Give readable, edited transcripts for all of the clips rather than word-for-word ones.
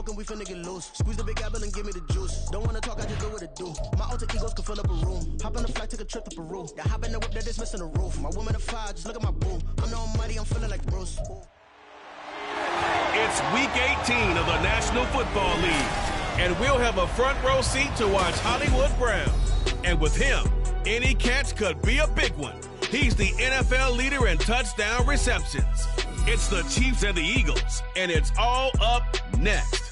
and we finna get loose. Squeeze the big apple and give me the juice. Don't wanna talk, I just do what it do. My alter egos can fill up a room. Hop on the flight, take a trip to Peru. Yeah, hop in the whip that is missing the roof. My woman a fire, just look at my boo. I'm the almighty, I'm feeling like Bruce. It's week 18 of the National Football League, and we'll have a front row seat to watch Hollywood Brown. And with him, any catch could be a big one. He's the NFL leader in touchdown receptions. It's the Chiefs and the Eagles, and it's all up next.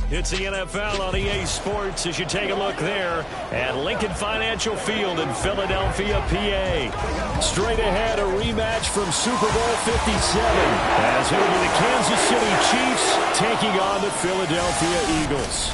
It's the NFL on EA Sports as you take a look there at Lincoln Financial Field in Philadelphia, PA. Straight ahead, a rematch from Super Bowl 57 as it'll be the Kansas City Chiefs taking on the Philadelphia Eagles.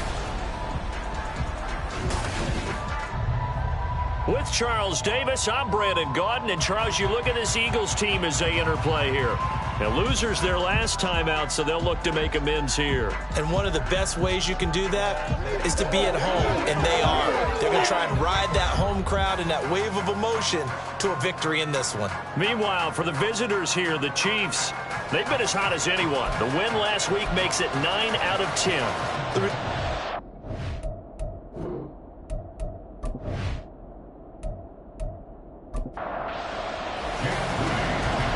With Charles Davis, I'm Brandon Gaudin. And Charles, you look at this Eagles team as they interplay here. Now, losers their last time out, so they'll look to make amends here. And one of the best ways you can do that is to be at home, and they are. They're going to try and ride that home crowd and that wave of emotion to a victory in this one. Meanwhile, for the visitors here, the Chiefs, they've been as hot as anyone. The win last week makes it 9 out of 10.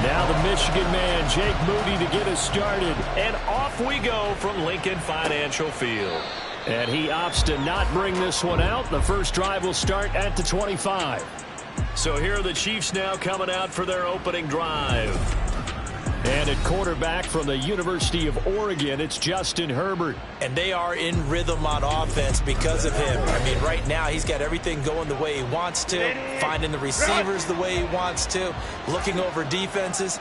Now the Michigan man, Jake Moody, to get us started. And off we go from Lincoln Financial Field. And he opts to not bring this one out. The first drive will start at the 25. So here are the Chiefs now coming out for their opening drive. And at quarterback from the University of Oregon, it's Justin Herbert. And they are in rhythm on offense because of him. I mean, right now he's got everything going the way he wants to, finding the receivers the way he wants to, looking over defenses.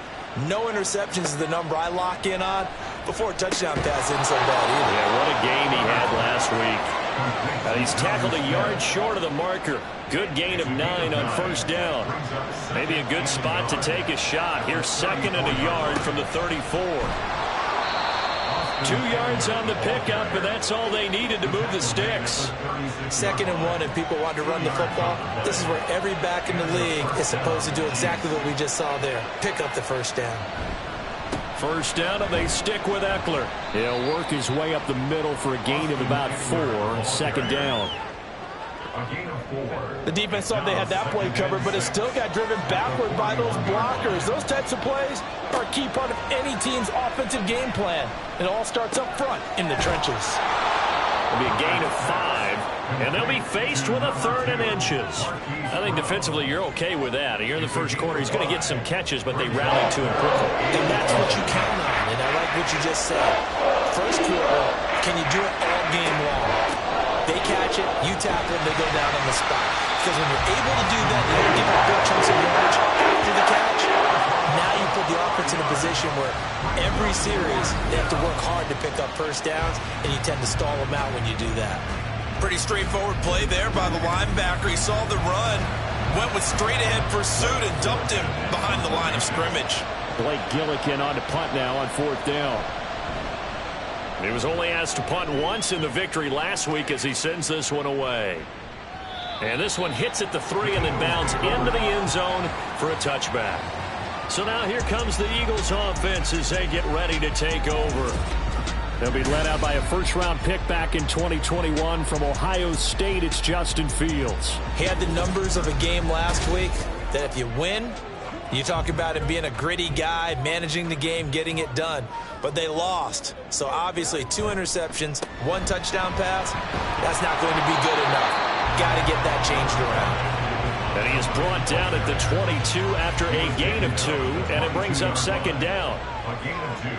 No interceptions is the number I lock in on. Before a touchdown pass isn't so bad either. Yeah, what a game he had last week. He's tackled a yard short of the marker. Good gain of 9 on first down. Maybe a good spot to take a shot. Here's 2nd and a yard from the 34. 2 yards on the pickup, and that's all they needed to move the sticks. 2nd and 1, and people want to run the football. This is where every back in the league is supposed to do exactly what we just saw there. Pick up the first down. First down, and they stick with Eckler. He'll work his way up the middle for a gain of about 4. 2nd down. The defense thought they had that play covered, but it still got driven backward by those blockers. Those types of plays are a key part of any team's offensive game plan. It all starts up front in the trenches. It'll be a gain of 5, and they'll be faced with a 3rd and inches. I think defensively you're okay with that. Here in the first quarter, he's going to get some catches, but they rallied to him quickly. And that's what you count on, and I like what you just said. First quarter, can you do it all game long? They catch it, you tackle them, they go down on the spot. Because when you're able to do that, you don't give them big chunks of yardage after the catch. Now you put the offense in a position where every series they have to work hard to pick up first downs, and you tend to stall them out when you do that. Pretty straightforward play there by the linebacker. He saw the run, went with straight-ahead pursuit, and dumped him behind the line of scrimmage. Blake Gillikin on to punt now on 4th down. He was only asked to punt once in the victory last week as he sends this one away. And this one hits at the 3 and then bounds into the end zone for a touchback. So now here comes the Eagles offense as they get ready to take over. They'll be led out by a first-round pick back in 2021 from Ohio State. It's Justin Fields. He had the numbers of a game last week that if you win, you talk about him being a gritty guy, managing the game, getting it done. But they lost. So obviously 2 interceptions, 1 touchdown pass, that's not going to be good enough. Got to get that changed around. And he is brought down at the 22 after a gain of 2, and it brings up 2nd down. A gain of 2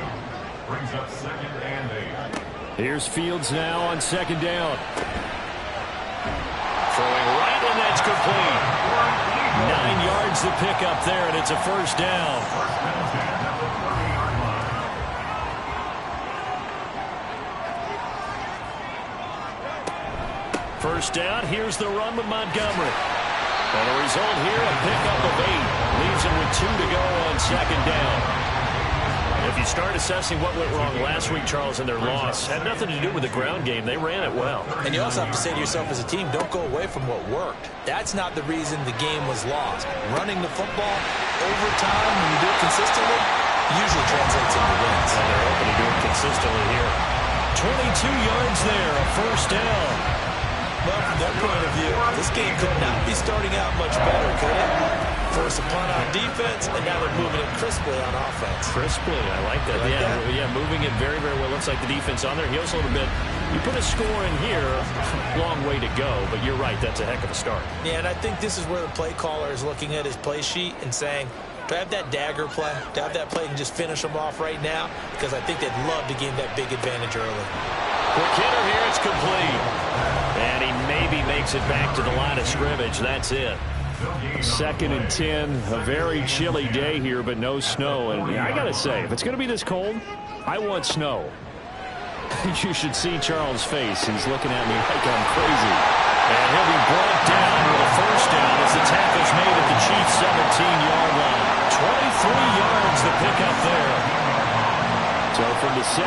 brings up 2nd and 8. Here's Fields now on 2nd down. Throwing right, and that's complete. 9 yards to pick up there, and it's a first down. First down, here's the run with Montgomery. And the result here, a pickup of 8. Leaves him with 2 to go on 2nd down. If you start assessing what went wrong last week, Charles, in their loss, had nothing to do with the ground game. They ran it well. And you also have to say to yourself as a team, don't go away from what worked. That's not the reason the game was lost. Running the football over time, when you do it consistently, usually translates into wins. And they're hoping to do it consistently here. 22 yards there, a first down. Well, from their point of view, this game could not be starting out much better, could it? First a punt on defense, and now they're moving it crisply on offense. Crisply, I like that. Yeah, moving it very, very well. Looks like the defense on there heals a little bit. You put a score in here, long way to go, but you're right, that's a heck of a start. Yeah, and I think this is where the play caller is looking at his play sheet and saying, do I have that dagger play? Do I have that play and just finish them off right now? Because I think they'd love to gain that big advantage early. Quick hitter here, it's complete. And he maybe makes it back to the line of scrimmage. That's it. 2nd and 10, a very chilly day here, but no snow. And I got to say, if it's going to be this cold, I want snow. You should see Charles' face. He's looking at me like I'm crazy. And he'll be brought down with a first down as the tackle's made at the Chiefs' 17-yard line. 23 yards to pick up there. So from the 17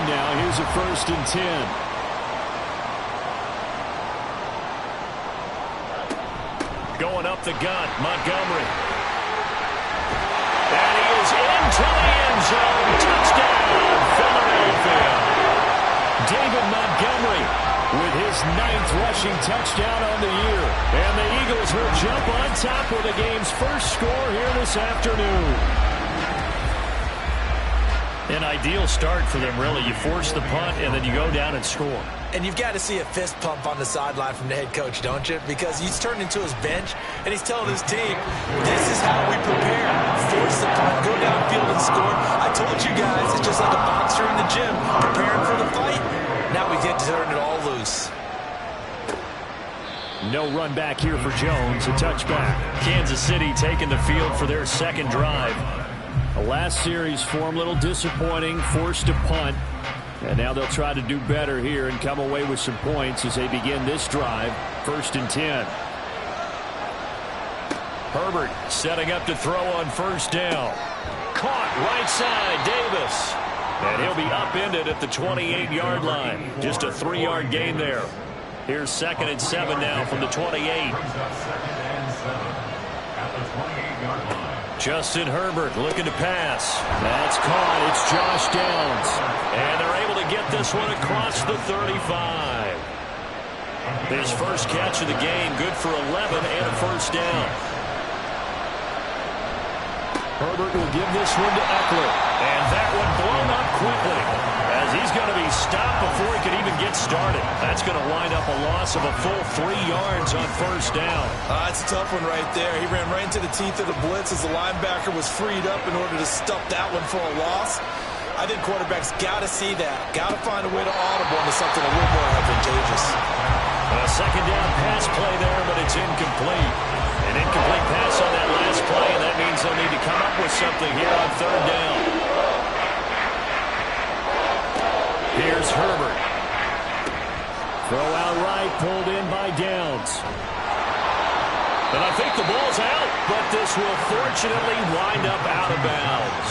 now, here's a 1st and 10. Going up the gut, Montgomery. And he is into the end zone. Touchdown, Philadelphia. David Montgomery with his 9th rushing touchdown on the year. And the Eagles will jump on top with the game's first score here this afternoon. An ideal start for them, really. You force the punt, and then you go down and score. And you've got to see a fist pump on the sideline from the head coach, don't you? Because he's turned into his bench, and he's telling his team, this is how we prepare. Force the punt, go downfield and score. I told you guys, it's just like a boxer in the gym, preparing for the fight. Now we get to turn it all loose. No run back here for Jones, a touchback. Kansas City taking the field for their second drive. The last series for them, a little disappointing, forced a punt. And now they'll try to do better here and come away with some points as they begin this drive. 1st and 10. Herbert setting up to throw on first down. Caught right side, Davis. And he'll be upended at the 28-yard line. Just a 3-yard gain there. Here's 2nd and 7 now from the 28. Justin Herbert looking to pass. That's caught. It's Josh Downs. And they're able to get this one across the 35. His first catch of the game, good for 11 and a first down. Herbert will give this one to Eckler. And that one blown up quickly as he's going to be stopped before he could even get started. That's going to wind up a loss of a full 3 yards on first down. That's a tough one right there. He ran right into the teeth of the blitz as the linebacker was freed up in order to stuff that one for a loss. I think quarterbacks got to see that. Got to find a way to audible into something a little more advantageous. A second down pass play there, but it's incomplete. An incomplete pass on that last play, and that means they'll need to come up with something here on third down. Here's Herbert. Throw out right, pulled in by Downs. And I think the ball's out, but this will fortunately wind up out of bounds.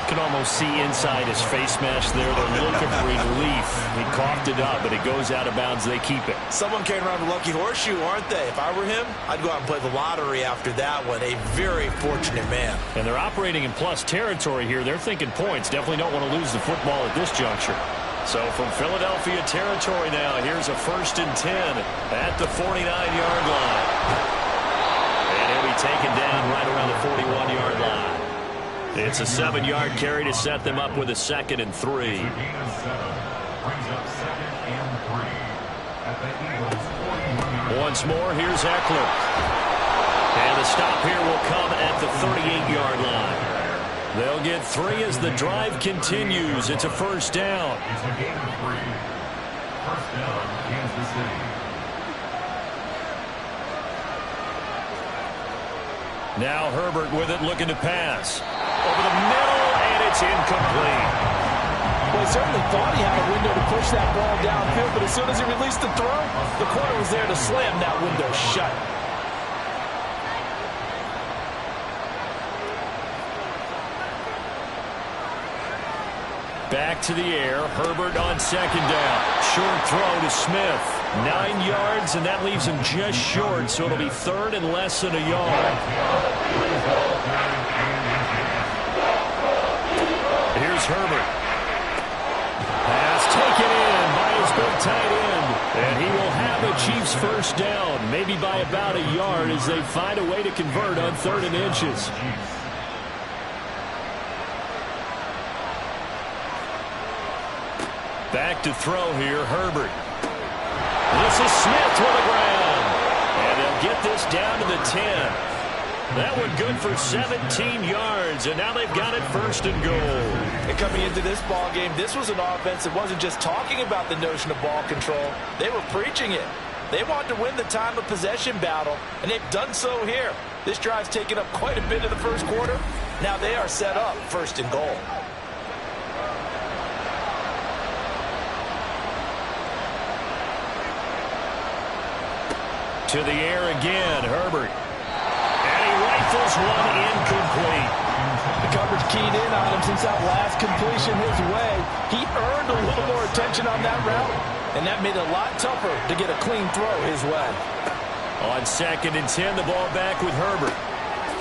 You can almost see inside his face mask there, the look of relief. He coughed it up, but it goes out of bounds. They keep it. Someone came around a lucky horseshoe, aren't they? If I were him, I'd go out and play the lottery after that one. A very fortunate man. And they're operating in plus territory here. They're thinking points. Definitely don't want to lose the football at this juncture. So from Philadelphia territory now, here's a 1st and 10 at the 49-yard line. And he'll be taken down right around the 41-yard line. It's a 7-yard carry to set them up with a 2nd and 3. Once more, here's Eckler. And the stop here will come at the 38-yard line. They'll get 3 as the drive continues. It's a first down. Now Herbert with it, looking to pass. Over the middle, and it's incomplete. Well, he certainly thought he had a window to push that ball downfield, but as soon as he released the throw, the corner was there to slam that window shut. Back to the air. Herbert on second down. Short throw to Smith. 9 yards, and that leaves him just short, so it'll be 3rd and less than a yard. it's Herbert. Pass taken in by his big tight end. And he will have the Chiefs first down, maybe by about a yard as they find a way to convert on 3rd and inches. Back to throw here, Herbert. This is Smith with the ground. And they'll get this down to the 10. That one good for 17 yards, and now they've got it 1st and goal. And coming into this ball game, this was an offense that wasn't just talking about the notion of ball control. They were preaching it. They wanted to win the time of possession battle, and they've done so here. This drive's taken up quite a bit of the first quarter. Now they are set up 1st and goal. To the air again, Herbert. And he rifles one incomplete. The coverage keyed in on him since that last completion his way. He earned a little more attention on that route, and that made it a lot tougher to get a clean throw his way. On 2nd and 10, the ball back with Herbert.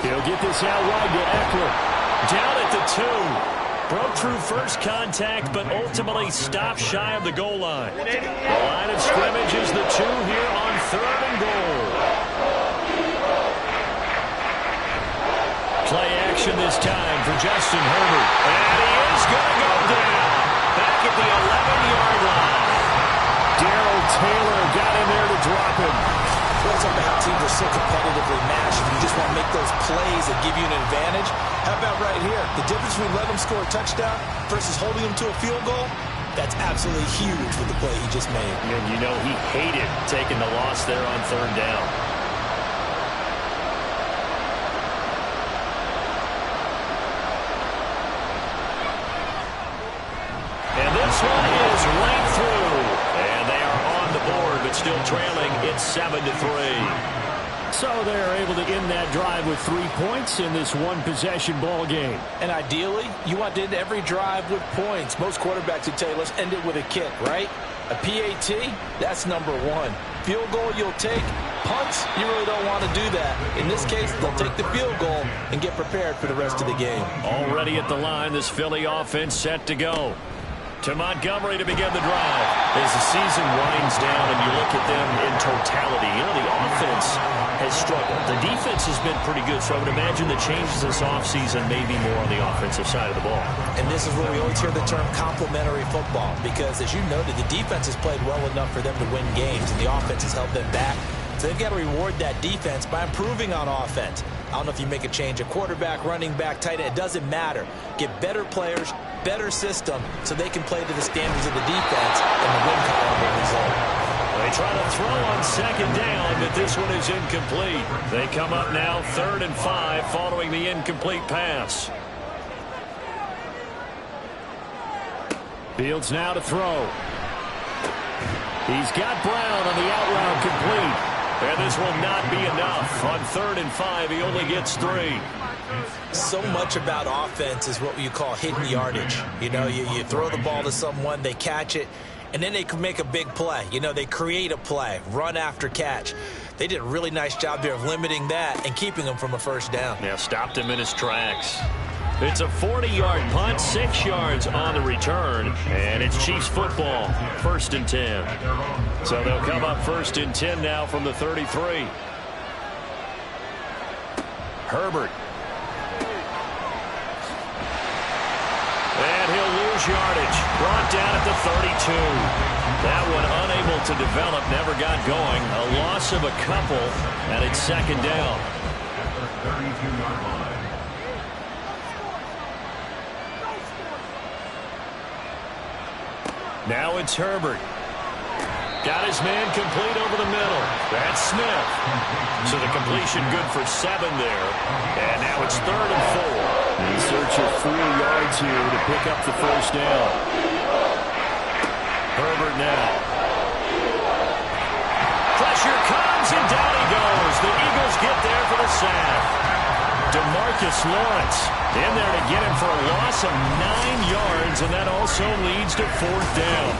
He'll get this out wide to Eckler. Down at the 2. Broke through first contact, but ultimately stopped shy of the goal line. The line of scrimmage is the 2 here on 3rd and goal. Play action this time for Justin Herbert. And he is going to go down. Back at the 11-yard line. Darrell Taylor got in there to drop him. Well, it's about how teams are so competitively matched, and you just want to make those plays that give you an advantage. How about right here? The difference between letting him score a touchdown versus holding him to a field goal, That's absolutely huge with the play he just made. And you know he hated taking the loss there on 3rd down. And this one is right through. And they are on the board, but still trailing. It's 7-3. So they're able to end that drive with 3 points in this one-possession ball game. And ideally, you want to end every drive with points. Most quarterbacks would tell you, let's end it with a kick, right? A PAT, that's number 1. Field goal you'll take. Punts, you really don't want to do that. In this case, they'll take the field goal and get prepared for the rest of the game. Already at the line, this Philly offense set to go. To Montgomery to begin the drive. As the season winds down and you look at them in totality, you know, the offense has struggled. The defense has been pretty good, so I would imagine the changes this offseason may be more on the offensive side of the ball. And this is where we always hear the term complementary football, because as you noted, the defense has played well enough for them to win games, and the offense has held them back. So they've got to reward that defense by improving on offense. I don't know if you make a change, a quarterback, running back, tight end, it doesn't matter. Get better players, better system, so they can play to the standards of the defense, and the win column will result. They try to throw on 2nd down, but this one is incomplete. They come up now 3rd and 5 following the incomplete pass. Fields now to throw. He's got Brown on the out route complete. And this will not be enough. On 3rd and 5, he only gets 3. So much about offense is what you call hidden yardage. You know, you throw the ball to someone, they catch it, and then they can make a big play. You know, they create a play, run after catch. They did a really nice job there of limiting that and keeping him from a 1st down. Yeah, stopped him in his tracks. It's a 40-yard punt, 6 yards on the return, and it's Chiefs football, 1st and 10. So they'll come up 1st and 10 now from the 33. Herbert. And he'll lose yardage. Brought down at the 32. That one unable to develop, never got going. A loss of a couple, and it's 2nd down. At the 32-yard line. Now it's Herbert. Got his man complete over the middle. That's Smith. So the completion good for 7 there. And now it's 3rd and 4. In search of 4 yards here to pick up the 1st down. Herbert now. Pressure comes and down he goes. The Eagles get there for the sack. DeMarcus Lawrence in there to get him for a loss of 9 yards, and that also leads to 4th down.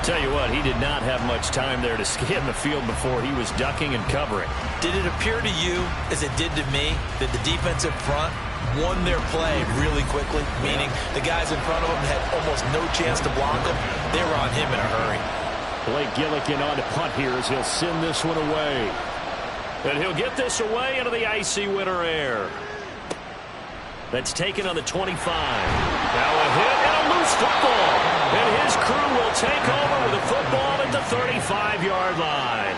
Tell you what, he did not have much time there to scan the field before he was ducking and covering. Did it appear to you, as it did to me, that the defensive front won their play really quickly, meaning the guys in front of them had almost no chance to block him. They were on him in a hurry. Blake Gillikin on to punt here as he'll send this one away. And he'll get this away into the icy winter air. That's taken on the 25. Now a hit and a loose football. And his crew will take over with a football at the 35-yard line.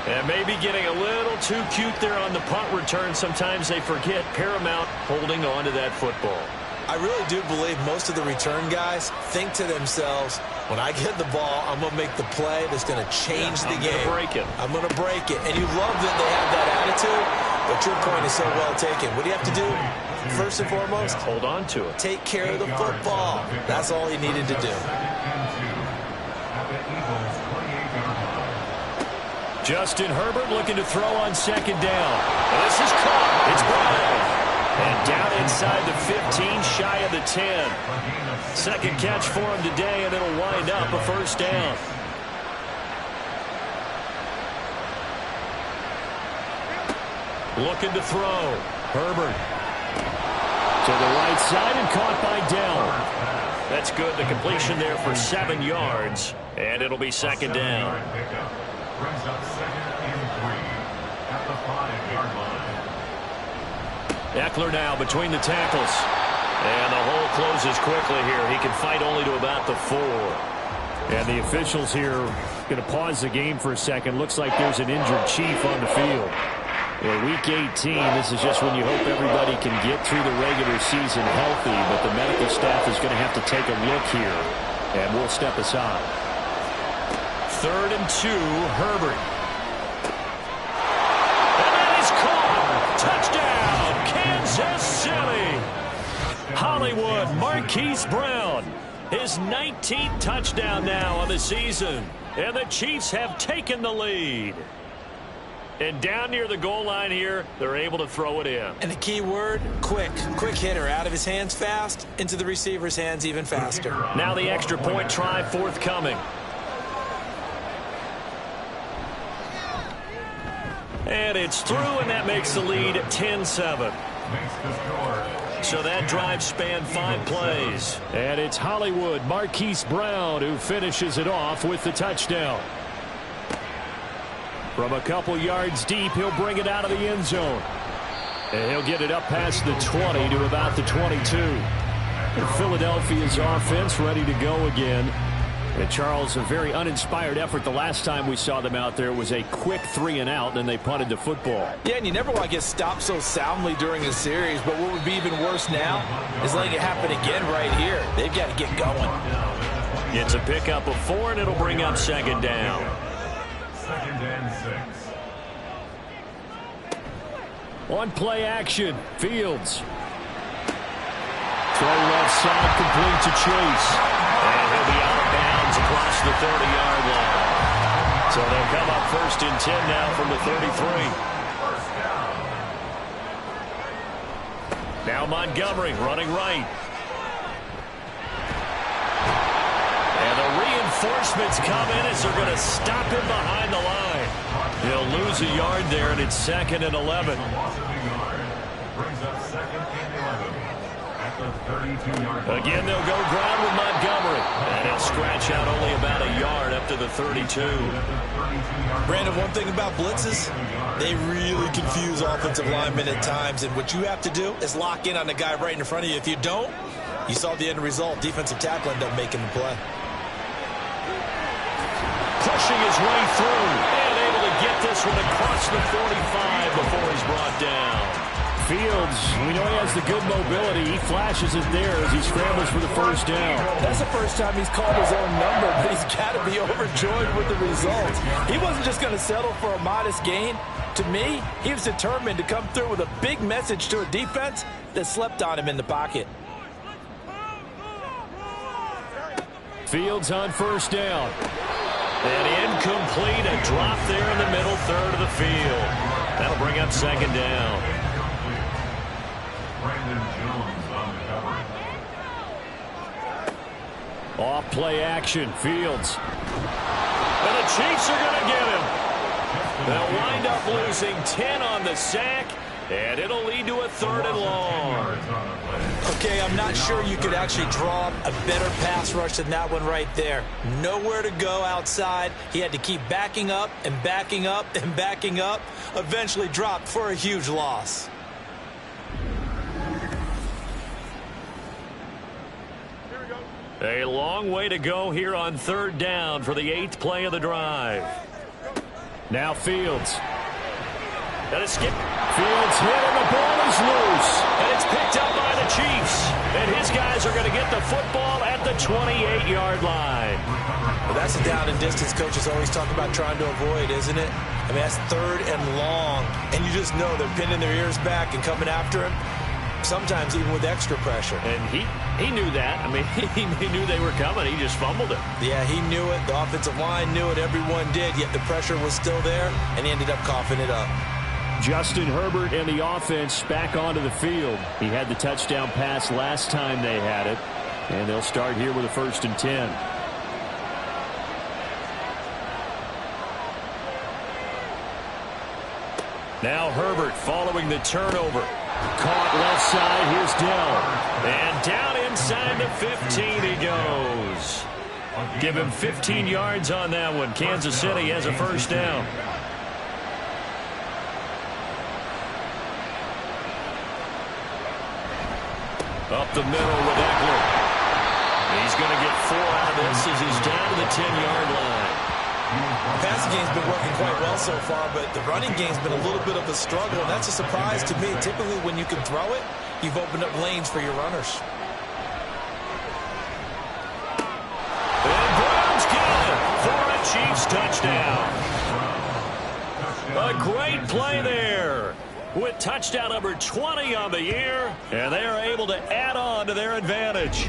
And maybe getting a little too cute there on the punt return. Sometimes they forget Paramount holding on to that football. I really do believe most of the return guys think to themselves, when I get the ball, I'm going to make the play that's going to change the game. I'm going to break it. And you love that they have that attitude, but your point is so well taken. What do you have to do? First and foremost, hold on to it. Take care of the football. That's all he needed to do. Justin Herbert looking to throw on second down. And this is caught. It's Brown. And down inside the 15, shy of the 10. Second catch for him today, and it'll wind up a first down. Looking to throw. Herbert to the right side and caught by Dell. That's good. The completion there for 7 yards, and it'll be second down. Brings up 2nd and 3 at the 5-yard line. Eckler now between the tackles. And the hole closes quickly here. He can fight only to about the 4. And the officials here going to pause the game for a second. Looks like there's an injured Chief on the field. Well, week 18, this is just when you hope everybody can get through the regular season healthy. But the medical staff is going to have to take a look here. And we'll step aside. 3rd and 2, Herbert. And that is caught. Touchdown, Kansas City. Hollywood, Marquise Brown. His 19th touchdown now on the season. And the Chiefs have taken the lead. And down near the goal line here, they're able to throw it in. And the key word, quick. Quick hitter. Out of his hands fast, into the receiver's hands even faster. Now the extra point try forthcoming. And it's through, and that makes the lead 10-7. So that drive spanned 5 plays. And it's Hollywood, Marquise Brown, who finishes it off with the touchdown. From a couple yards deep, he'll bring it out of the end zone. And he'll get it up past the 20 to about the 22. And Philadelphia's offense ready to go again. And Charles, a very uninspired effort the last time we saw them out there was a quick 3-and-out, and they punted the football. Yeah, and you never want to get stopped so soundly during a series, but what would be even worse now is letting it happen again right here. They've got to get going. It's a pickup of 4, and it'll bring up second down. 2nd and 6. On play action, Fields. Throw left side, complete to Chase. And he'll be out of bounds across the 30-yard line. So they'll come up 1st and 10 now from the 33. Now Montgomery running right. And the reinforcements come in as they're going to stop him behind the line. He'll lose a yard there, and it's 2nd and 11. Brings up 2nd and 11 at the 32-yard line. Again, they'll go ground with Montgomery. And he'll scratch out only about a yard up to the 32. Brandon, one thing about blitzes, they really confuse offensive linemen at times. And what you have to do is lock in on the guy right in front of you. If you don't, you saw the end result. Defensive tackle ended up making the play. Pushing his way through. And able to get this one across the 45 before he's brought down. Fields, we know he has the good mobility. He flashes it there as he scrambles for the first down. That's the first time he's called his own number, but he's got to be overjoyed with the results. He wasn't just going to settle for a modest gain. To me, he was determined to come through with a big message to a defense that slept on him in the pocket. Fields on first down. And incomplete, a drop there in the middle third of the field. That'll bring up second down. Off play action, Fields. And the Chiefs are going to get him. They'll wind up losing 10 on the sack, And it'll lead to a 3rd and long. Okay, I'm not sure you could actually draw up a better pass rush than that one right there. Nowhere to go outside. He had to keep backing up and backing up and backing up. Eventually dropped for a huge loss. A long way to go here on 3rd down for the 8th play of the drive. Now Fields. That is skip. Fields hit and the ball is loose. And it's picked up by the Chiefs. And his guys are going to get the football at the 28-yard line. Well, that's a down and distance coaches always talk about trying to avoid, isn't it? I mean, that's 3rd and long. And you just know they're pinning their ears back and coming after him. Sometimes even with extra pressure. And he knew that. I mean, he knew they were coming. He just fumbled it. Yeah, he knew it. The offensive line knew it. Everyone did. Yet the pressure was still there, and he ended up coughing it up. Justin Herbert and the offense back onto the field. He had the touchdown pass last time they had it. And they'll start here with a 1st and 10. Now Herbert following the turnover. Caught left side. Here's Dell. And down inside the 15 he goes. Give him 15 yards on that one. Kansas City has a 1st down. Up the middle with Eckler. He's going to get 4 out of this as he's down to the 10-yard line. The passing game's been working quite well so far, but the running game's been a little bit of a struggle, and that's a surprise to me. Typically, when you can throw it, you've opened up lanes for your runners. And Brown's got it for a Chiefs touchdown. A great play there with touchdown number 20 on the year, and they are able to add on to their advantage.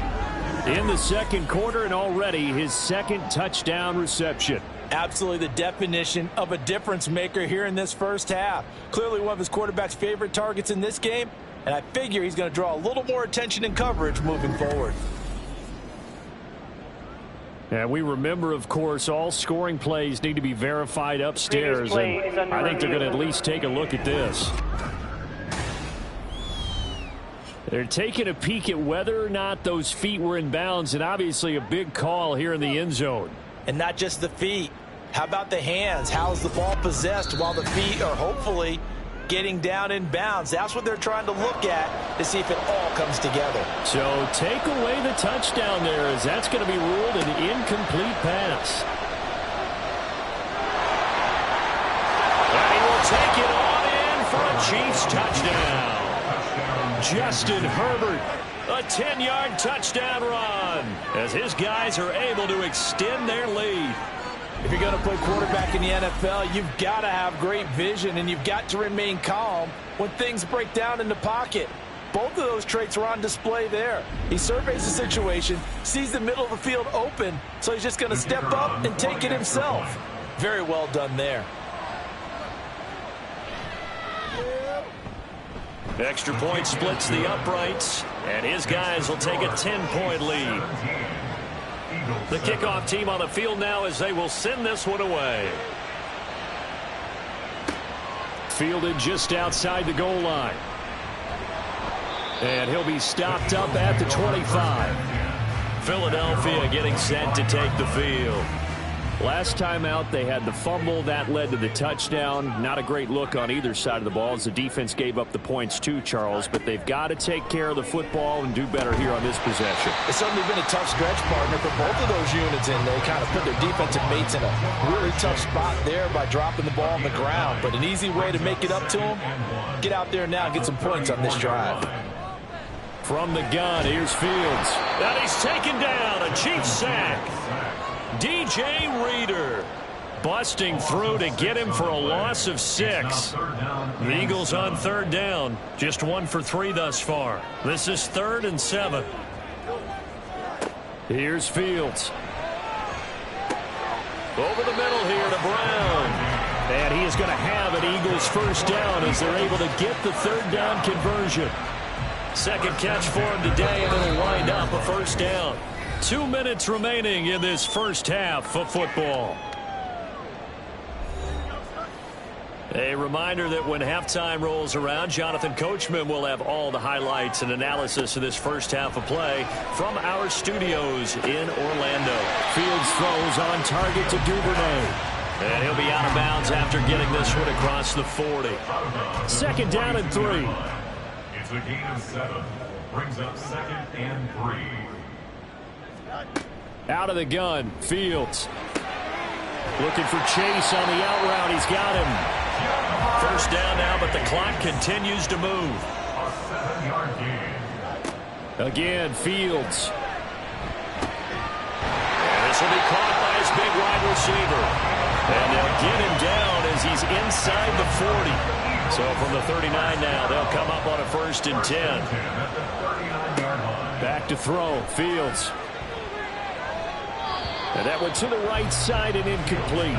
In the 2nd quarter, and already his 2nd touchdown reception. Absolutely the definition of a difference maker here in this 1st half. Clearly one of his quarterback's favorite targets in this game, and I figure he's going to draw a little more attention and coverage moving forward. And we remember, of course, all scoring plays need to be verified upstairs, and I think they're going to at least take a look at this. They're taking a peek at whether or not those feet were in bounds, and obviously a big call here in the end zone. And not just the feet. How about the hands? How's the ball possessed while the feet are hopefully getting down in bounds? That's what they're trying to look at to see if it all comes together. So take away the touchdown there, as that's going to be ruled an incomplete pass. And he will take it on in for a Chiefs touchdown. Justin Herbert, a 10-yard touchdown run, as his guys are able to extend their lead. If you're going to play quarterback in the NFL, you've got to have great vision, and you've got to remain calm when things break down in the pocket. Both of those traits are on display there. He surveys the situation, sees the middle of the field open, so he's just going to step up and take it himself. Very well done there. Extra point splits the uprights, and his guys will take a 10-point lead. The kickoff team on the field now as they will send this one away. Fielded just outside the goal line. And he'll be stopped up at the 25. Philadelphia getting set to take the field. Last time out, they had the fumble. That led to the touchdown. Not a great look on either side of the ball as the defense gave up the points too, Charles. But they've got to take care of the football and do better here on this possession. It's certainly been a tough stretch, partner, for both of those units, and they kind of put their defensive mates in a really tough spot there by dropping the ball on the ground. But an easy way to make it up to them, get out there now and get some points on this drive. From the gun, here's Fields. And he's taken down. A Chiefs sack. DJ Reader busting through to get him for a loss of 6. The Eagles on 3rd down. Just 1 for 3 thus far. This is 3rd and 7. Here's Fields. Over the middle here to Brown. And he is going to have an Eagles 1st down as they're able to get the 3rd down conversion. 2nd catch for him today, and it'll wind up a 1st down. 2 minutes remaining in this 1st half of football. A reminder that when halftime rolls around, Jonathan Coachman will have all the highlights and analysis of this first half of play from our studios in Orlando. Fields throws on target to Duvernay. And he'll be out of bounds after getting this one across the 40. Second down and 3. It's a gain of 7. Brings up 2nd and 3. Out of the gun, Fields. Looking for Chase on the out route. He's got him. First down now, but the clock continues to move. A 7-yard gain. Again, Fields. And this will be caught by his big wide receiver. And they'll get him down as he's inside the 40. So from the 39 now, they'll come up on a 1st and 10. Back to throw, Fields. And that went to the right side and incomplete.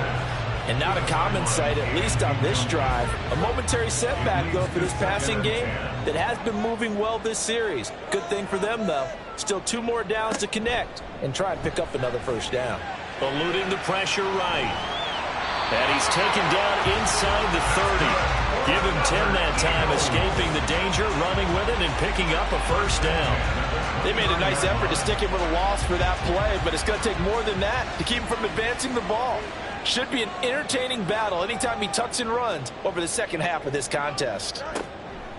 And not a common sight, at least on this drive. A momentary setback, though, for this passing game that has been moving well this series. Good thing for them, though. Still 2 more downs to connect and try and pick up another 1st down. Eluding the pressure right. And he's taken down inside the 30. Give him 10 that time, escaping the danger, running with it, and picking up a 1st down. They made a nice effort to stick him with a loss for that play, but it's going to take more than that to keep him from advancing the ball. Should be an entertaining battle anytime he tucks and runs over the second half of this contest.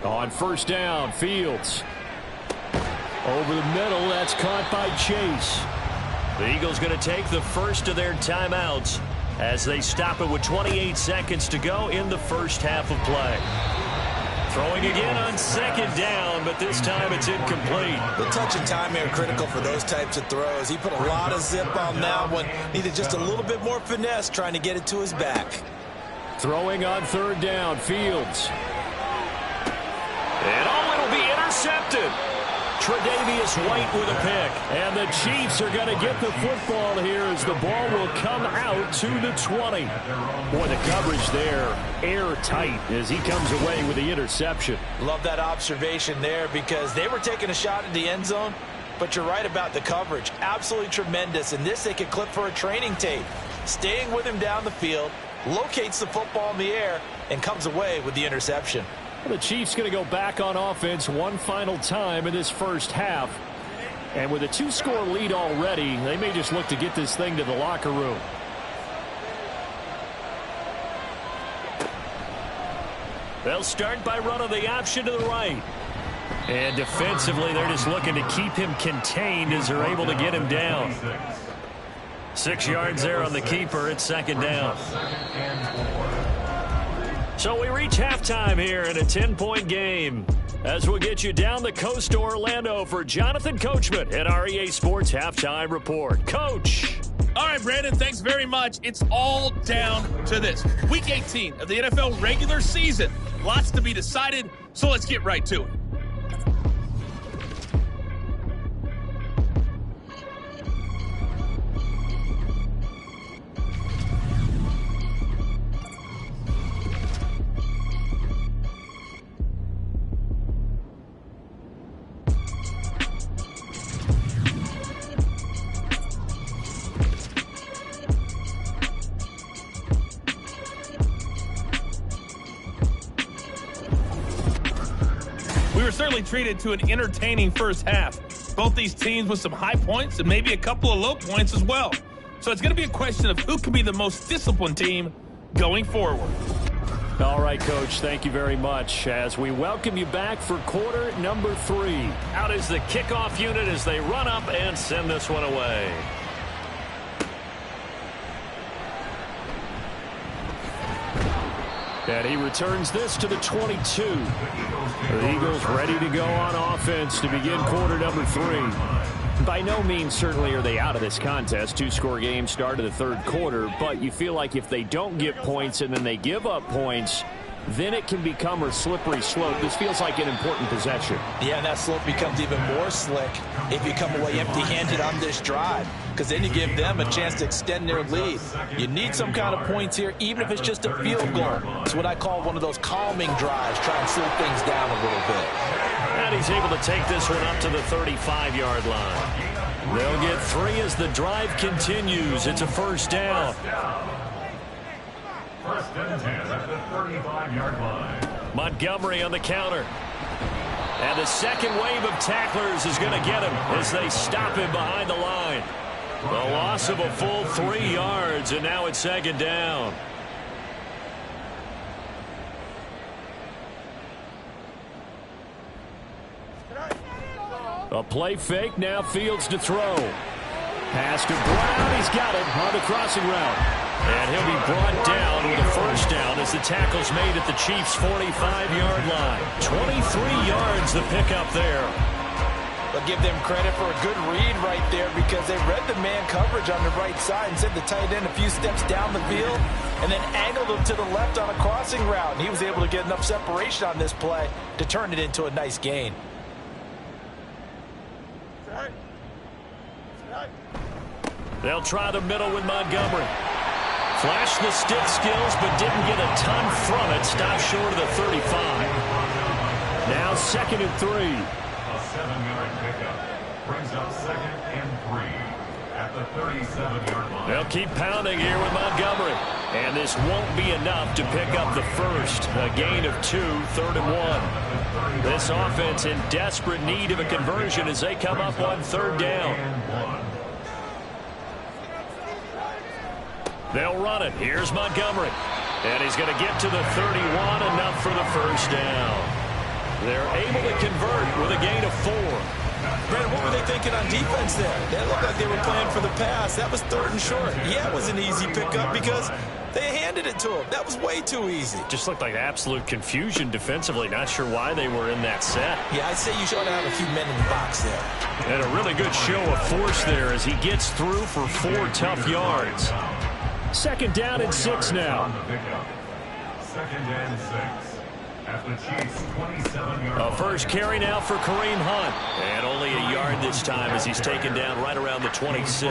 On 1st down, Fields. Over the middle, that's caught by Chase. The Eagles going to take the first of their timeouts as they stop it with 28 seconds to go in the first half of play. Throwing again on 2nd down, but this time it's incomplete. The touch and time here critical for those types of throws. He put a lot of zip on that one. Needed just a little bit more finesse trying to get it to his back. Throwing on 3rd down, Fields. And it'll be intercepted. Tre'Davious White with a pick. And the Chiefs are going to get the football here as the ball will come out to the 20. Boy, the coverage there, airtight as he comes away with the interception. Love that observation there because they were taking a shot at the end zone, but you're right about the coverage. Absolutely tremendous. And this they could clip for a training tape. Staying with him down the field, locates the football in the air, and comes away with the interception. The Chiefs going to go back on offense one final time in this first half. And with a 2-score lead already, they may just look to get this thing to the locker room. They'll start by running the option to the right. And defensively, they're just looking to keep him contained as they're able to get him down. 6 yards there on the keeper. It's 2nd down. So we reach halftime here in a 10-point game as we'll get you down the coast to Orlando for Jonathan Coachman at our EA Sports Halftime Report. Coach. All right, Brandon, thanks very much. It's all down to this. Week 18 of the NFL regular season. Lots to be decided, so let's get right to it. We were certainly treated to an entertaining first half. Both these teams with some high points and maybe a couple of low points as well. So it's going to be a question of who can be the most disciplined team going forward. All right, Coach, thank you very much as we welcome you back for quarter number 3. Out is the kickoff unit as they run up and send this one away. And he returns this to the 22. The Eagles ready to go on offense to begin quarter number 3. By no means certainly are they out of this contest. 2-score game start of the 3rd quarter, but you feel like if they don't get points and then they give up points, then it can become a slippery slope. This feels like an important possession. Yeah, and that slope becomes even more slick if you come away empty-handed on this drive, because then you give them a chance to extend their lead. You need some kind of points here, even if it's just a field goal. It's what I call one of those calming drives, try and slow things down a little bit. And he's able to take this one up to the 35-yard line. They'll get 3 as the drive continues. It's a 1st down. First and 10 at the 35-yard line. Montgomery on the counter. And the second wave of tacklers is going to get him as they stop him behind the line. The loss of a full 3 yards, and now it's second down. A play fake, now Fields to throw. Pass to Brown, he's got it on the crossing route. And he'll be brought down with a first down as the tackle's made at the Chiefs' 45-yard line. 23 yards the pickup there. I'll give them credit for a good read right there because they read the man coverage on the right side and sent the tight end a few steps down the field and then angled him to the left on a crossing route. And he was able to get enough separation on this play to turn it into a nice gain. They'll try the middle with Montgomery. Flashed the stick skills, but didn't get a ton from it. Stopped short of the 35. Now second and 3. A 7-yard pickup brings up second and 3 at the 37-yard line. They'll keep pounding here with Montgomery. And this won't be enough to pick up the first. A gain of 2, third and 1. This offense in desperate need of a conversion as they come up on third down. They'll run it. Here's Montgomery. And he's going to get to the 31, enough for the first down. They're able to convert with a gain of 4. Brandon, what were they thinking on defense there? They looked like they were playing for the pass. That was third and short. Yeah, it was an easy pickup because they handed it to him. That was way too easy. Just looked like absolute confusion defensively. Not sure why they were in that set. Yeah, I'd say you should have a few men in the box there. And a really good show of force there as he gets through for 4 tough yards. Second down and 6 now. Second and 6. At the Chiefs' 27-yard line. A first carry now for Kareem Hunt. And only a yard this time as he's taken down right around the 26.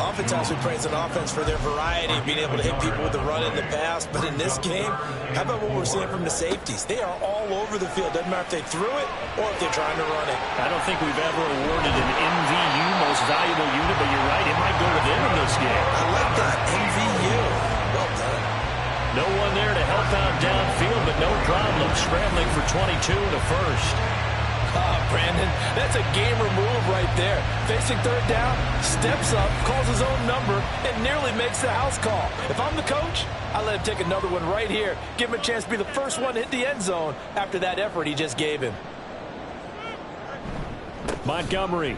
Oftentimes we praise an offense for their variety, being able to hit people with the run and the pass. But in this game, how about what we're seeing from the safeties? They are all over the field. Doesn't matter if they threw it or if they're trying to run it. I don't think we've ever awarded an MVU, most valuable unit, but you're right, it might go to them in this game. I like that, MVU. Well done. No one there to help out downfield, but no problem. Scrambling for 22 in the first. Brandon, that's a gamer move right there. Facing third down, steps up, calls his own number, and nearly makes the house call. If I'm the coach, I let him take another one right here. Give him a chance to be the first one to hit the end zone after that effort he just gave him. Montgomery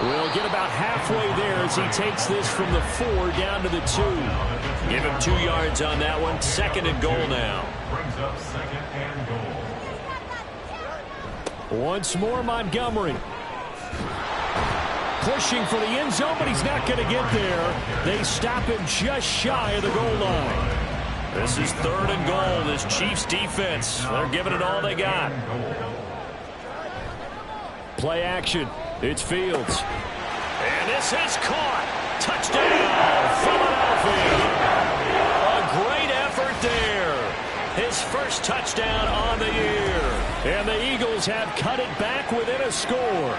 will get about halfway there as he takes this from the 4 down to the 2. Give him 2 yards on that one. Second and goal now. Brings up second and goal. Once more, Montgomery. Pushing for the end zone, but he's not going to get there. They stop him just shy of the goal line. This is third and goal. This Chiefs defense, they're giving it all they got. Play action. It's Fields. And this is caught. Touchdown, Philadelphia. A great effort there. His first touchdown on the year. And the Eagles have cut it back within a score.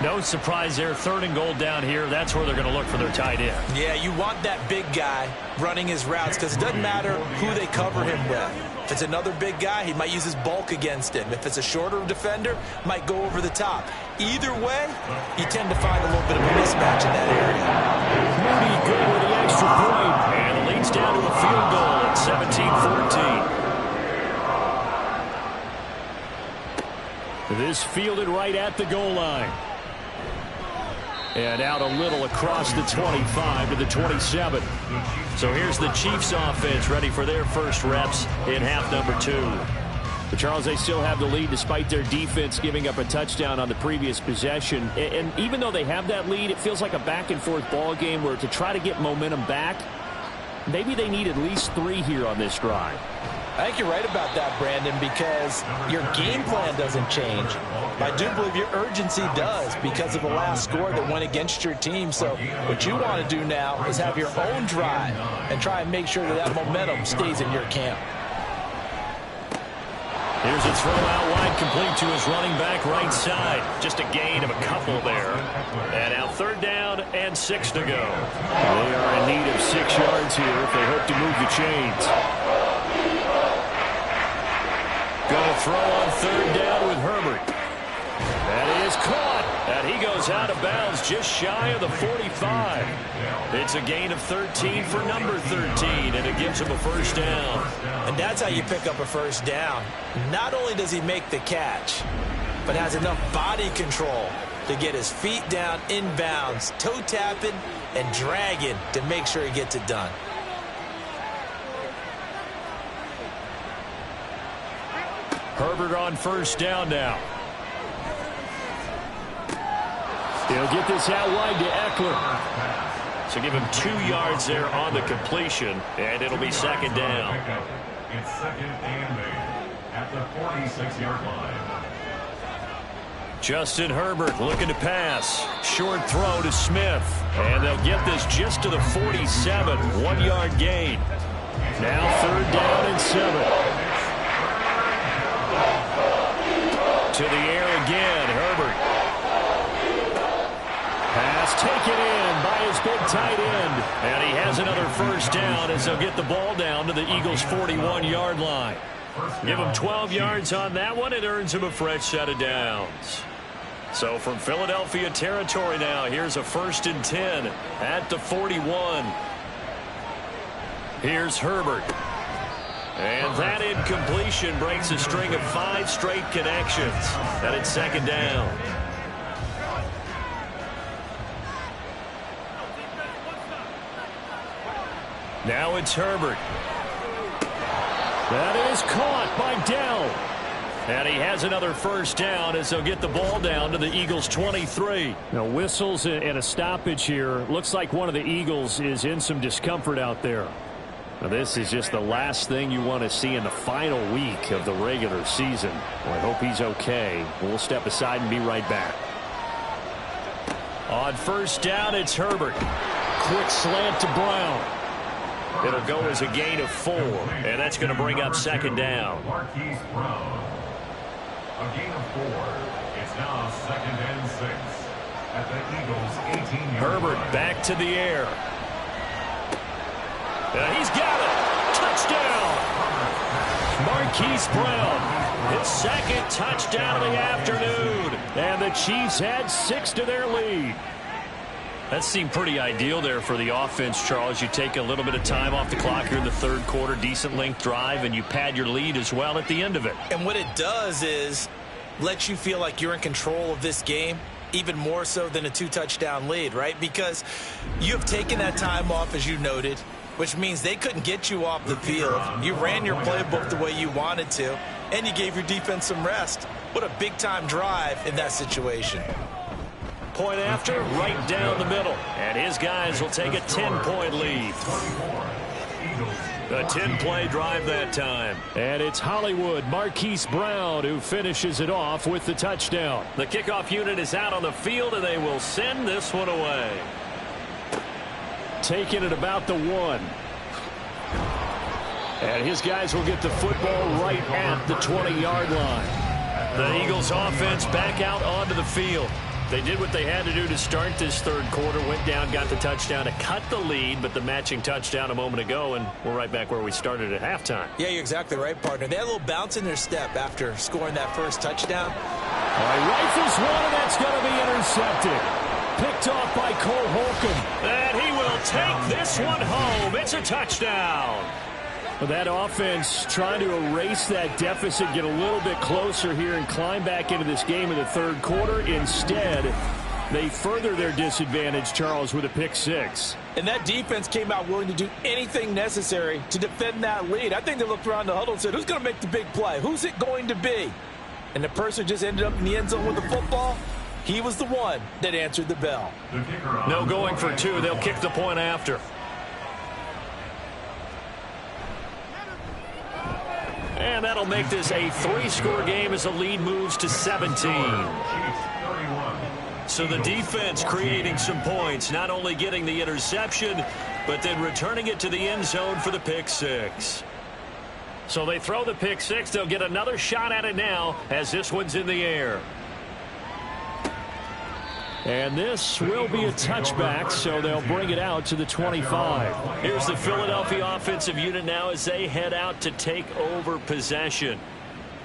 No surprise there. Third and goal down here. That's where they're going to look for their tight end. Yeah, you want that big guy running his routes because it doesn't matter who they cover him with. If it's another big guy, he might use his bulk against him. If it's a shorter defender, might go over the top. Either way, you tend to find a little bit of a mismatch in that area. Moody good with the extra point. And it leads down to a field goal at 17-14. This fielded right at the goal line. And out a little across the 25 to the 27. So here's the Chiefs offense ready for their first reps in half number 2. But Charles, they still have the lead despite their defense giving up a touchdown on the previous possession. And even though they have that lead, it feels like a back-and-forth ball game where to try to get momentum back, maybe they need at least 3 here on this drive. I think you're right about that, Brandon, because your game plan doesn't change. I do believe your urgency does because of the last score that went against your team. So what you want to do now is have your own drive and try and make sure that that momentum stays in your camp. Here's a throw out wide, complete to his running back right side. Just a gain of a couple there. And now 3rd down and 6 to go. They are in need of 6 yards here if they hope to move the chains. Going to throw on 3rd down with Herbert. That is caught. And he goes out of bounds just shy of the 45. It's a gain of 13 for number 13, and it gives him a 1st down. And that's how you pick up a 1st down. Not only does he make the catch, but has enough body control to get his feet down inbounds, toe tapping and dragging to make sure he gets it done. Herbert on 1st down now. He'll get this out wide to Eckler. So give him 2 yards there on the completion, and it'll be 2nd down. It's 2nd and 8 at the 46-yard line. Justin Herbert looking to pass. Short throw to Smith. And they'll get this just to the 47. 1-yard gain. Now 3rd down and 7. To the air again, Herbert. Pass taken in by his big tight end. And he has another 1st down as they'll get the ball down to the Eagles' 41-yard line. Give him 12 yards on that one. It earns him a fresh set of downs. So from Philadelphia territory now, here's a 1st and 10 at the 41. Here's Herbert. And that incompletion breaks a string of 5 straight connections. And it's 2nd down. Now it's Herbert. That is caught by Dell. And he has another 1st down as they'll get the ball down to the Eagles' 23. Now whistles and a stoppage here. Looks like one of the Eagles is in some discomfort out there. Now this is just the last thing you want to see in the final week of the regular season. Well, I hope he's okay. We'll step aside and be right back. On 1st down, it's Herbert. Quick slant to Brown. It'll go as a gain of 4, and that's going to bring up 2nd down. Marquise Brown. A gain of 4. It's now 2nd and 6 at the Eagles' 18-yard Herbert line. back to the air. He's got it. Touchdown. Marquise Brown. His 2nd touchdown of the afternoon. And the Chiefs add 6 to their lead. That seemed pretty ideal there for the offense, Charles. You take a little bit of time off the clock here in the 3rd quarter, decent length drive, and you pad your lead as well at the end of it. And what it does is let you feel like you're in control of this game, even more so than a 2-touchdown lead, right? Because you have taken that time off, as you noted, which means they couldn't get you off the field. You ran your playbook the way you wanted to, and you gave your defense some rest. What a big-time drive in that situation. Point after, right down the middle. And his guys will take a 10-point lead. A 10-play drive that time. And it's Hollywood, Marquise Brown, who finishes it off with the touchdown. The kickoff unit is out on the field, and they will send this one away. Taking it about the 1. And his guys will get the football right at the 20-yard line. The Eagles offense back out onto the field. They did what they had to do to start this 3rd quarter, went down, got the touchdown to cut the lead, but the matching touchdown a moment ago, and we're right back where we started at halftime. Yeah, you're exactly right, partner. They had a little bounce in their step after scoring that 1st touchdown. All right, rifles one, and that's going to be intercepted. Picked off by Cole Holcomb. And he will take this one home. It's a touchdown. Well, that offense trying to erase that deficit, get a little bit closer here and climb back into this game in the 3rd quarter. Instead, they further their disadvantage, Charles, with a pick 6. And that defense came out willing to do anything necessary to defend that lead. I think they looked around the huddle and said, who's going to make the big play? Who's it going to be? And the person just ended up in the end zone with the football. He was the one that answered the bell. No going for 2. They'll kick the point after. And that'll make this a 3-score game as the lead moves to 17. So the defense creating some points, not only getting the interception, but then returning it to the end zone for the pick 6. So they throw the pick six. They'll get another shot at it now as this one's in the air. And this will be a touchback, so they'll bring it out to the 25. Here's the Philadelphia offensive unit now as they head out to take over possession.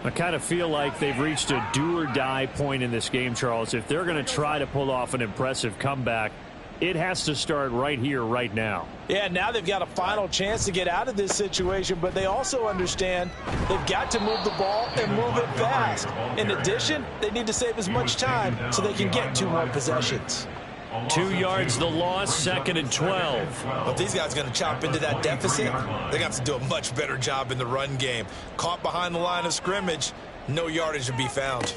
I kind of feel like they've reached a do-or-die point in this game, Charles. If they're going to try to pull off an impressive comeback, it has to start right here, right now. Yeah, now they've got a final chance to get out of this situation, but they also understand they've got to move the ball and move it fast. In addition, they need to save as much time so they can get 2 more possessions. 2 yards the loss, 2nd and 12. If these guys are going to chop into that deficit, they're going to have to do a much better job in the run game. Caught behind the line of scrimmage, no yardage to be found.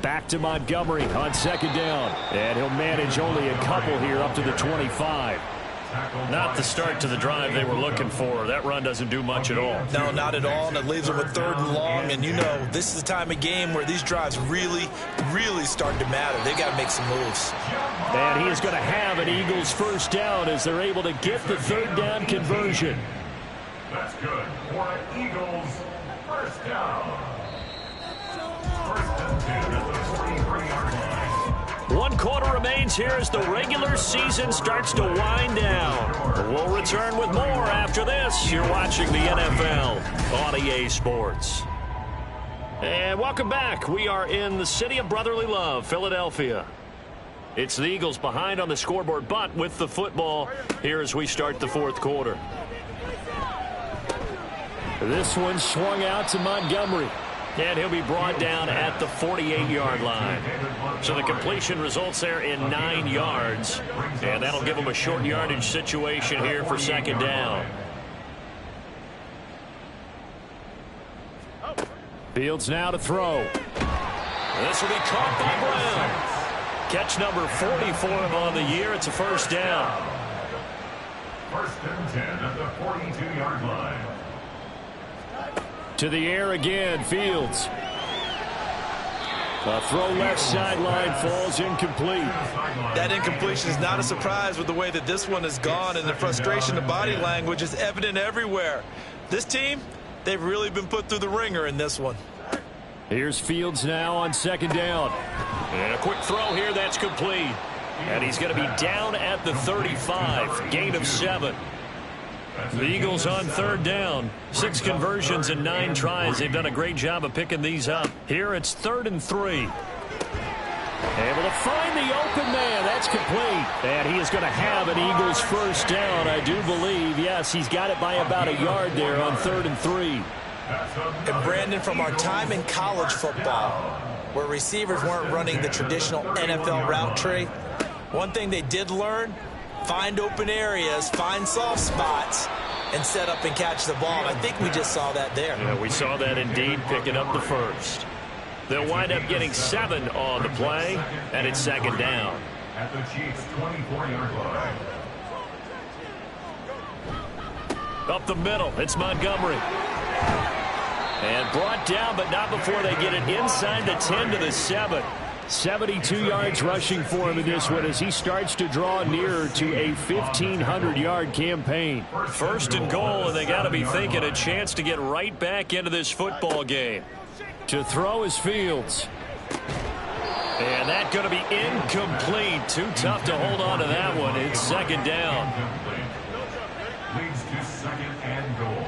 Back to Montgomery on 2nd down. And he'll manage only a couple here up to the 25. Not the start to the drive they were looking for. That run doesn't do much at all. No, not at all, and it leaves them with 3rd and long. And, you know, this is the time of game where these drives really, really start to matter. They got to make some moves. And he is going to have an Eagles first down as they're able to get the 3rd down conversion. That's good for an Eagles first down. 1st and 10 at the 43-yard line. 1 quarter remains here as the regular season starts to wind down. We'll return with more after this. You're watching the NFL on EA Sports. And welcome back. We are in the city of brotherly love, Philadelphia. It's the Eagles behind on the scoreboard, but with the football here as we start the 4th quarter. This one swung out to Montgomery. And he'll be brought down at the 48-yard line. So the completion results there in 9 yards. And that'll give them a short yardage situation here for 2nd down. Fields now to throw. This will be caught by Brown. Catch number 40 for him on the year. It's a first down. 1st and 10 at the 42-yard line. To the air again, Fields. A throw left sideline falls incomplete. That incompletion is not a surprise with the way that this one has gone, and the frustration, the body language is evident everywhere. This team, they've really been put through the ringer in this one. Here's Fields now on 2nd down. And a quick throw here that's complete. And he's going to be down at the 35. Gain of 7. The Eagles on 3rd down. 6 conversions and 9 tries. They've done a great job of picking these up. Here it's 3rd and 3. Able to find the open man. That's complete. And he is going to have an Eagles first down, I do believe. Yes, he's got it by about a yard there on 3rd and 3. And Brandon, from our time in college football, where receivers weren't running the traditional NFL route tree, one thing they did learn, find open areas, find soft spots, and set up and catch the ball. I think we just saw that there. Yeah, we saw that indeed, picking up the first. They'll wind up getting 7 on the play, and it's 2nd down. At the Chiefs' 24-yard line. Up the middle, it's Montgomery. And brought down, but not before they get it inside the 10 to the 7. 72 yards rushing for him in this one as he starts to draw nearer to a 1,500-yard campaign. 1st and goal, and they got to be thinking a chance to get right back into this football game. To throw is Fields. And that's going to be incomplete. Too tough to hold on to that one. It's 2nd down. Leads to 2nd and goal.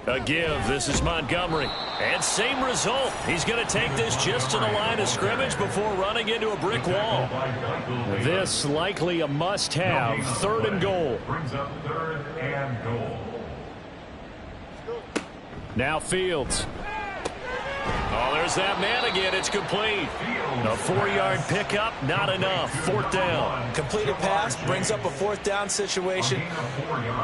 A give. This is Montgomery. And same result. He's going to take this just to the line of scrimmage before running into a brick wall. This likely a must-have. 3rd and goal. Brings up 3rd and goal. Now Fields. Oh, there's that man again. It's complete. A 4-yard pickup, not enough. 4th down. Completed pass brings up a 4th down situation.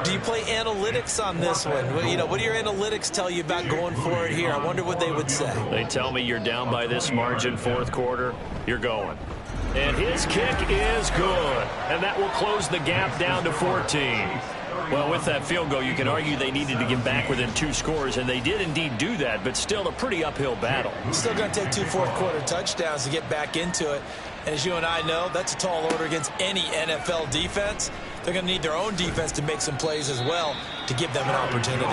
Do you play analytics on this one? Well, you know, what do your analytics tell you about going for it here? I wonder what they would say. They tell me you're down by this margin 4th quarter. You're going. And his kick is good. And that will close the gap down to 14. Well, with that field goal, you can argue they needed to get back within 2 scores, and they did indeed do that, but still a pretty uphill battle. Still going to take 2 fourth-quarter touchdowns to get back into it. And as you and I know, that's a tall order against any NFL defense. They're going to need their own defense to make some plays as well to give them an opportunity.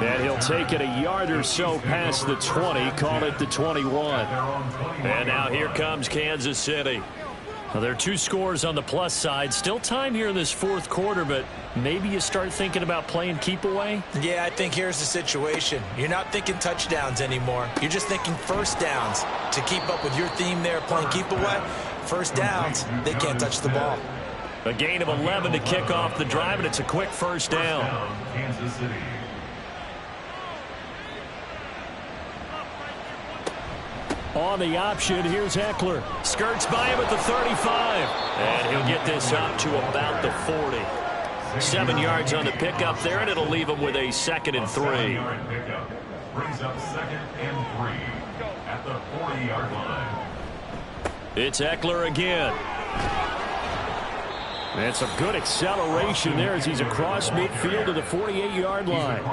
And he'll take it a yard or so past the 20, call it the 21. And now here comes Kansas City. Well, there are 2 scores on the plus side. Still time here in this fourth quarter, but maybe you start thinking about playing keep away? Yeah, I think here's the situation. You're not thinking touchdowns anymore. You're just thinking first downs. To keep up with your theme there, playing keep away, first downs, they can't touch the ball. A gain of 11 to kick off the drive, and it's a quick first down. Kansas City. On the option, here's Eckler. Skirts by him at the 35. And he'll get this up to about the 40. 7 yards on the pickup there, and it'll leave him with a 2nd and 3. 7-yard pickup brings up 2nd and 3 at the 40-yard line. It's Eckler again. And some good acceleration there as he's across midfield to the 48-yard line.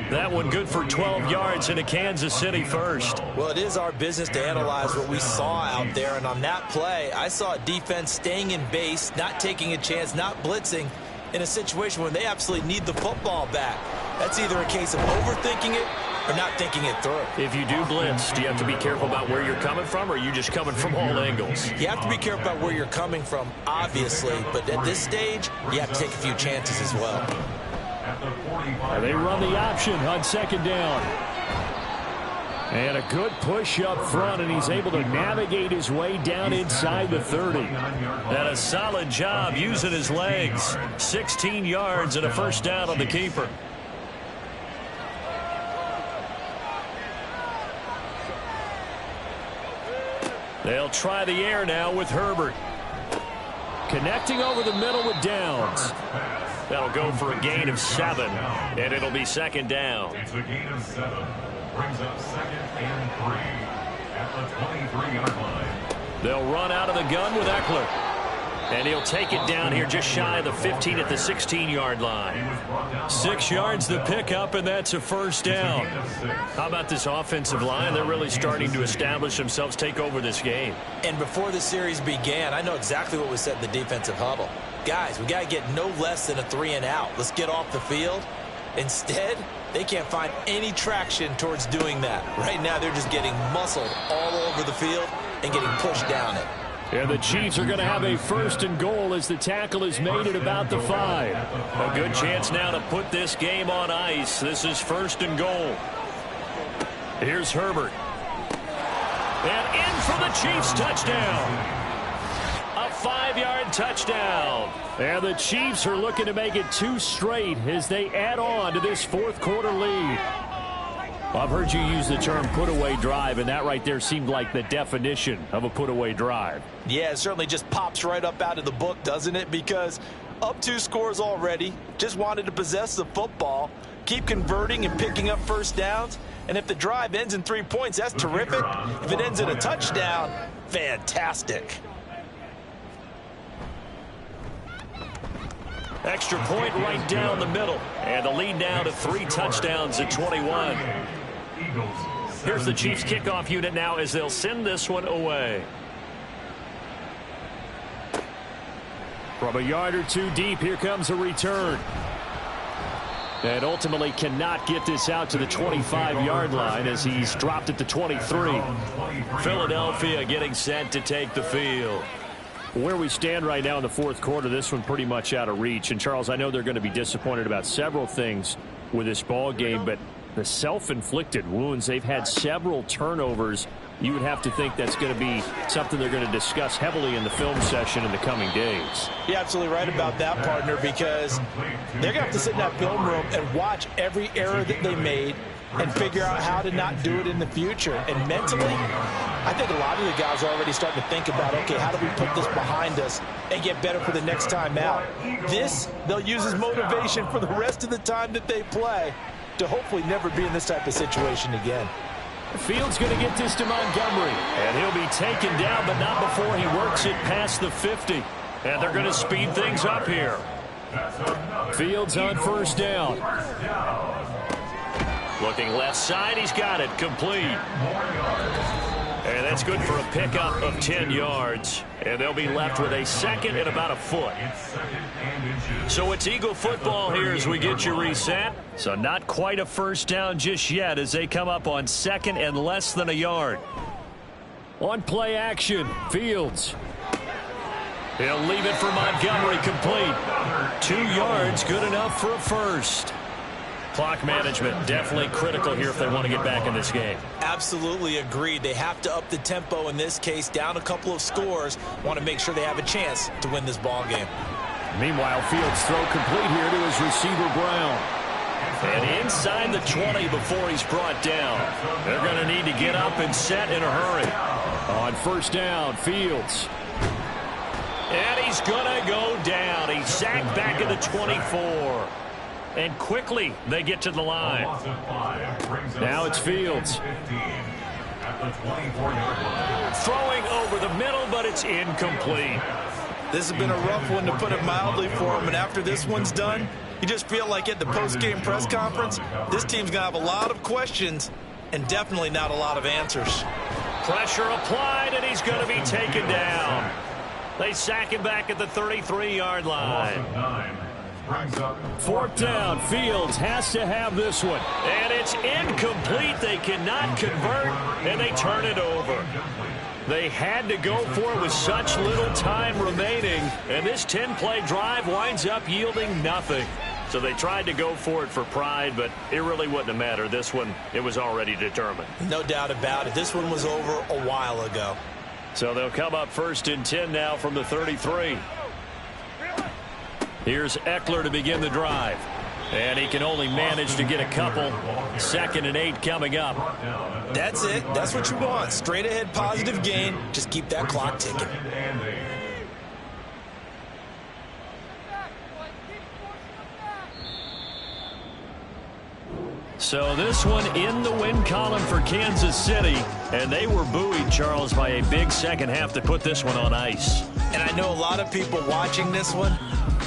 That one good for 12 yards into Kansas City first. Well, it is our business to analyze what we saw out there, and on that play, I saw a defense staying in base, not taking a chance, not blitzing, in a situation when they absolutely need the football back. That's either a case of overthinking it or not thinking it through. If you do blitz, do you have to be careful about where you're coming from, or are you just coming from all angles? You have to be careful about where you're coming from, obviously, but at this stage, you have to take a few chances as well. And they run the option on 2nd down. And a good push up front, and he's able to navigate his way down inside the 30. And a solid job using his legs. 16 yards and a first down on the keeper. They'll try the air now with Herbert. Connecting over the middle with Downs. That'll go for a gain of 7, and it'll be 2nd down. It's a gain of 7. Brings up 2nd and 3 at the 23-yard line. They'll run out of the gun with Eckler. And he'll take it down here just shy of the 15 at the 16-yard line. 6 yards the pickup, and that's a first down. How about this offensive line? They're really starting to establish themselves, take over this game. And before the series began, I know exactly what was said in the defensive huddle. Guys, we got to get no less than a 3-and-out. Let's get off the field. Instead, they can't find any traction towards doing that. Right now, they're just getting muscled all over the field and getting pushed down it. And the Chiefs are going to have a 1st and goal as the tackle is made at about the 5. A good chance now to put this game on ice. This is 1st and goal. Here's Herbert. And in for the Chiefs touchdown. A 5-yard touchdown. And the Chiefs are looking to make it 2 straight as they add on to this fourth quarter lead. I've heard you use the term put-away drive, and that right there seemed like the definition of a put-away drive. Yeah, it certainly just pops right up out of the book, doesn't it? Because up 2 scores already, just wanted to possess the football, keep converting and picking up first downs, and if the drive ends in 3 points, that's terrific. If it ends in a touchdown, fantastic. Extra point right down the middle, and the lead now to 3 touchdowns at 21. Here's the Chiefs kickoff unit now as they'll send this one away. From a yard or 2 deep, here comes a return. And ultimately cannot get this out to the 25-yard line as he's dropped at the 23. Philadelphia getting set to take the field. Where we stand right now in the fourth quarter, this one pretty much out of reach. And, Charles, I know they're going to be disappointed about several things with this ball game, but the self-inflicted wounds, they've had several turnovers. You would have to think that's going to be something they're going to discuss heavily in the film session in the coming days. You're absolutely right about that, partner, because they're going to have to sit in that film room and watch every error that they made and figure out how to not do it in the future. And mentally, I think a lot of the guys are already starting to think about, okay, how do we put this behind us and get better for the next time out? This, they'll use as motivation for the rest of the time that they play to hopefully never be in this type of situation again. Fields going to get this to Montgomery. And he'll be taken down, but not before he works it past the 50. And they're going to speed things up here. Fields on first down. Looking left side, he's got it, complete. And that's good for a pickup of 10 yards. And they'll be left with a second and about a foot. So it's Eagle football here as we get you reset. So not quite a first down just yet as they come up on second and less than a yard. On play action, Fields. He'll leave it for Montgomery, complete. 2 yards, good enough for a first. Clock management definitely critical here if they want to get back in this game. Absolutely agreed. They have to up the tempo in this case, down a couple of scores. Want to make sure they have a chance to win this ball game. Meanwhile, Fields throw complete here to his receiver Brown. And inside the 20 before he's brought down. They're going to need to get up and set in a hurry. On first down, Fields. And he's going to go down. He's sacked back at the 24. And quickly they get to the line. Now it's Fields. Throwing over the middle, but it's incomplete. This has been a rough one, to put it mildly, for him. And after this one's done, you just feel like at the post-game press conference, this team's going to have a lot of questions and definitely not a lot of answers. Pressure applied, and he's going to be taken down. They sack him back at the 33-yard line. Fourth down, Fields has to have this one. And it's incomplete. They cannot convert, and they turn it over. They had to go for it with such little time remaining, and this 10-play drive winds up yielding nothing. So they tried to go for it for pride, but it really wouldn't have mattered. This one, it was already determined. No doubt about it. This one was over a while ago. So they'll come up first and 10 now from the 33. Here's Eckler to begin the drive. And he can only manage to get a couple. 2nd and 8 coming up. That's it. That's what you want. Straight ahead positive gain. Just keep that clock ticking. So this one in the win column for Kansas City. And they were buoyed, Charles, by a big second half to put this one on ice. And I know a lot of people watching this one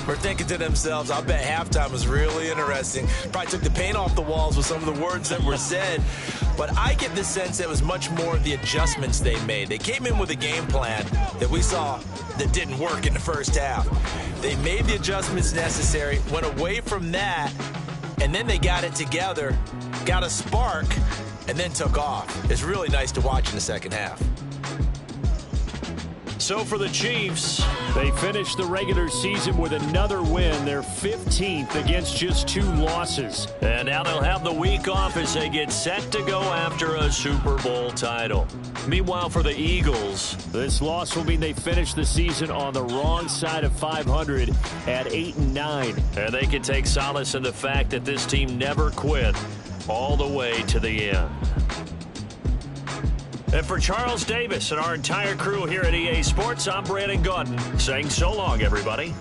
were thinking to themselves, I bet halftime was really interesting. Probably took the paint off the walls with some of the words that were said. But I get the sense it was much more of the adjustments they made. They came in with a game plan that we saw that didn't work in the first half. They made the adjustments necessary, went away from that, and then they got it together, got a spark, and then took off. It's really nice to watch in the second half. So for the Chiefs, they finished the regular season with another win. They're 15th against just 2 losses. And now they'll have the week off as they get set to go after a Super Bowl title. Meanwhile, for the Eagles, this loss will mean they finish the season on the wrong side of 500 at 8-9. And they can take solace in the fact that this team never quit all the way to the end. And for Charles Davis and our entire crew here at EA Sports, I'm Brandon Gaudin saying so long, everybody.